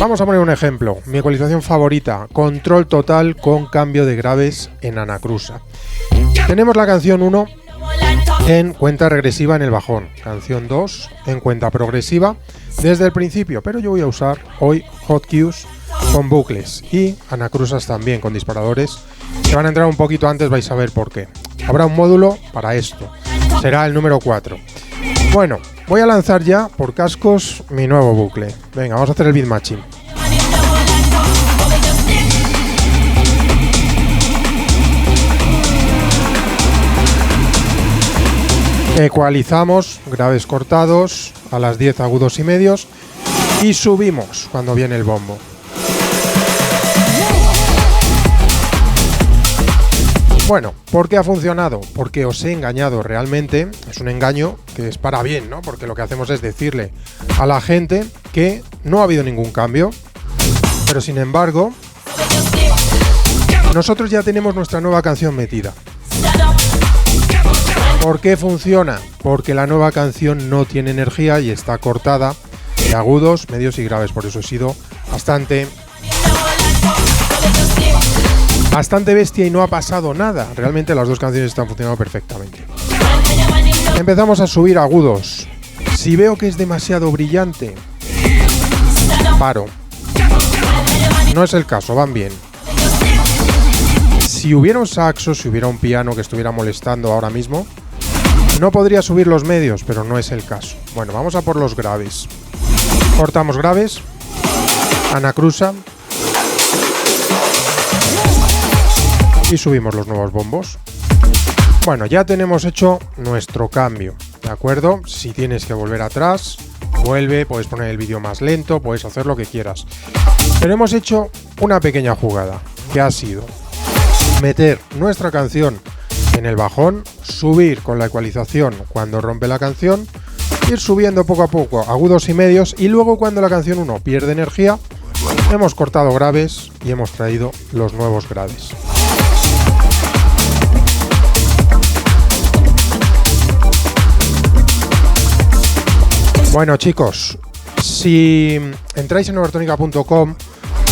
Vamos a poner un ejemplo. Mi ecualización favorita, control total con cambio de graves en Anacrusa. Tenemos la canción 1 en cuenta regresiva en el bajón, canción 2 en cuenta progresiva desde el principio, pero yo voy a usar hoy hot cues con bucles y Anacrusas también con disparadores que van a entrar un poquito antes, vais a ver por qué. Habrá un módulo para esto, será el número 4. Bueno, voy a lanzar ya por cascos mi nuevo bucle. Venga, vamos a hacer el beat matching. Ecualizamos, graves cortados, a las 10 agudos y medios y subimos cuando viene el bombo. Bueno, ¿por qué ha funcionado? Porque os he engañado realmente, es un engaño que es para bien, ¿no? Porque lo que hacemos es decirle a la gente que no ha habido ningún cambio, pero sin embargo, nosotros ya tenemos nuestra nueva canción metida. ¿Por qué funciona? Porque la nueva canción no tiene energía y está cortada de agudos, medios y graves. Por eso he sido bastante bestia y no ha pasado nada. Realmente las dos canciones están funcionando perfectamente. Empezamos a subir agudos. Si veo que es demasiado brillante, paro. No es el caso, van bien. Si hubiera un saxo, si hubiera un piano que estuviera molestando ahora mismo, no podría subir los medios, pero no es el caso. Bueno, vamos a por los graves. Cortamos graves, Anacrusa y subimos los nuevos bombos. Bueno, ya tenemos hecho nuestro cambio, ¿de acuerdo? Si tienes que volver atrás, vuelve, puedes poner el vídeo más lento, puedes hacer lo que quieras. Pero hemos hecho una pequeña jugada, que ha sido meter nuestra canción en el bajón, subir con la ecualización cuando rompe la canción, ir subiendo poco a poco agudos y medios y luego cuando la canción 1 pierde energía, hemos cortado graves y hemos traído los nuevos graves. Bueno chicos, si entráis en novartonica.com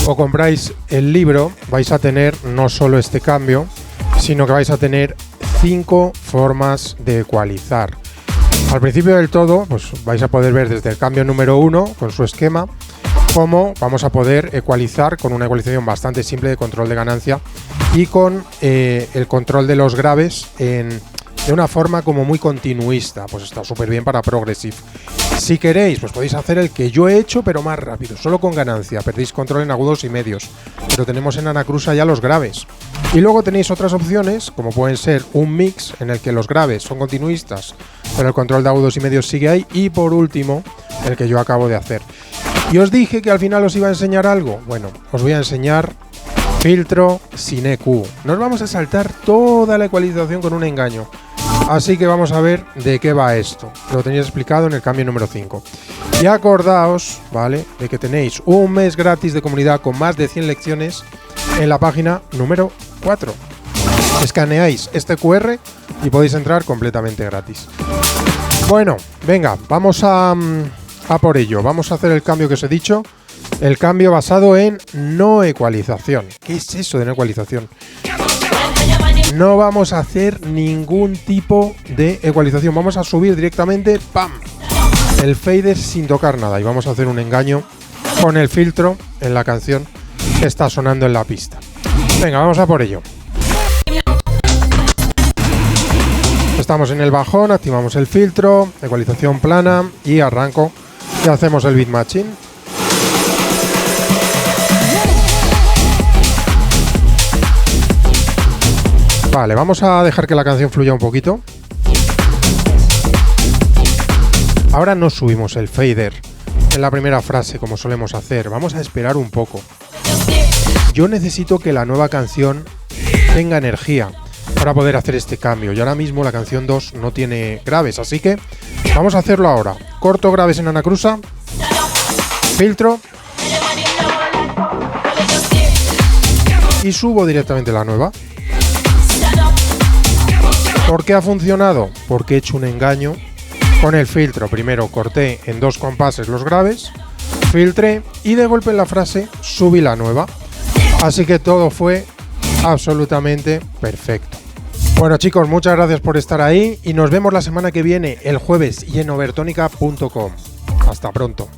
o compráis el libro, vais a tener no solo este cambio, sino que vais a tener 5 formas de ecualizar. Al principio del todo, pues vais a poder ver desde el cambio número 1 con su esquema cómo vamos a poder ecualizar con una ecualización bastante simple de control de ganancia y con el control de los graves de una forma como muy continuista. Pues está súper bien para Progressive. Si queréis, pues podéis hacer el que yo he hecho, pero más rápido, solo con ganancia. Perdéis control en agudos y medios, pero tenemos en Anacrusa ya los graves. Y luego tenéis otras opciones, como pueden ser un mix en el que los graves son continuistas, pero el control de agudos y medios sigue ahí. Y por último, el que yo acabo de hacer. Y os dije que al final os iba a enseñar algo. Bueno, os voy a enseñar filtro sin EQ. Nos vamos a saltar toda la ecualización con un engaño. Así que vamos a ver de qué va esto. Lo tenéis explicado en el cambio número 5. Y acordaos, ¿vale?, de que tenéis un mes gratis de comunidad con más de 100 lecciones en la página número 4. Escaneáis este QR y podéis entrar completamente gratis. Bueno, venga, vamos a por ello. Vamos a hacer el cambio que os he dicho. El cambio basado en no ecualización. ¿Qué es eso de no ecualización? No vamos a hacer ningún tipo de ecualización. Vamos a subir directamente, ¡pam!, el fader sin tocar nada. Y vamos a hacer un engaño con el filtro en la canción que está sonando en la pista. Venga, vamos a por ello. Estamos en el bajón, activamos el filtro, ecualización plana y arranco. Y hacemos el beat matching. Vale, vamos a dejar que la canción fluya un poquito. Ahora no subimos el fader en la primera frase como solemos hacer. Vamos a esperar un poco. Yo necesito que la nueva canción tenga energía para poder hacer este cambio. Y ahora mismo la canción 2 no tiene graves, así que vamos a hacerlo ahora. Corto graves en Anacrusa. Filtro. Y subo directamente la nueva. ¿Por qué ha funcionado? Porque he hecho un engaño con el filtro. Primero corté en 2 compases los graves, filtré y de golpe en la frase subí la nueva. Así que todo fue absolutamente perfecto. Bueno chicos, muchas gracias por estar ahí y nos vemos la semana que viene, el jueves, y en overtonica.com. Hasta pronto.